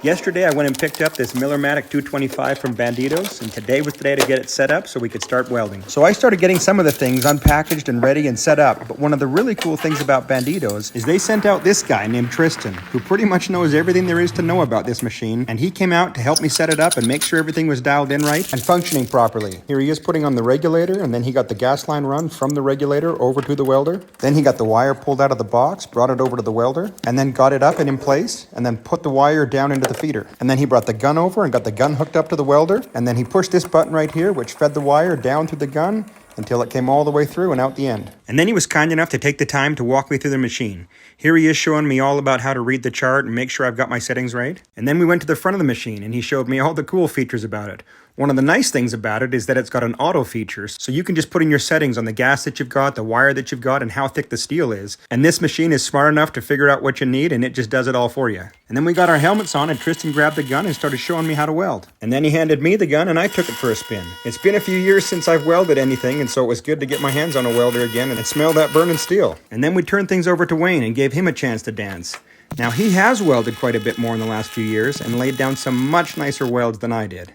Yesterday, I went and picked up this Miller-Matic 225 from Banditos, and today was the day to get it set up so we could start welding. So I started getting some of the things unpackaged and ready and set up, but one of the really cool things about Banditos is they sent out this guy named Tristan, who pretty much knows everything there is to know about this machine, and he came out to help me set it up and make sure everything was dialed in right and functioning properly. Here he is putting on the regulator, and then he got the gas line run from the regulator over to the welder. Then he got the wire pulled out of the box, brought it over to the welder, and then got it up and in place, and then put the wire down into the feeder. And then he brought the gun over and got the gun hooked up to the welder. And then he pushed this button right here, which fed the wire down through the gun until it came all the way through and out the end. And then he was kind enough to take the time to walk me through the machine. Here he is showing me all about how to read the chart and make sure I've got my settings right. And then we went to the front of the machine and he showed me all the cool features about it. One of the nice things about it is that it's got an auto feature, so you can just put in your settings on the gas that you've got, the wire that you've got, and how thick the steel is. And this machine is smart enough to figure out what you need, and it just does it all for you. And then we got our helmets on, and Tristan grabbed the gun and started showing me how to weld. And then he handed me the gun, and I took it for a spin. It's been a few years since I've welded anything, and so it was good to get my hands on a welder again and smell that burning steel. And then we turned things over to Wayne and gave him a chance to dance. Now, he has welded quite a bit more in the last few years and laid down some much nicer welds than I did.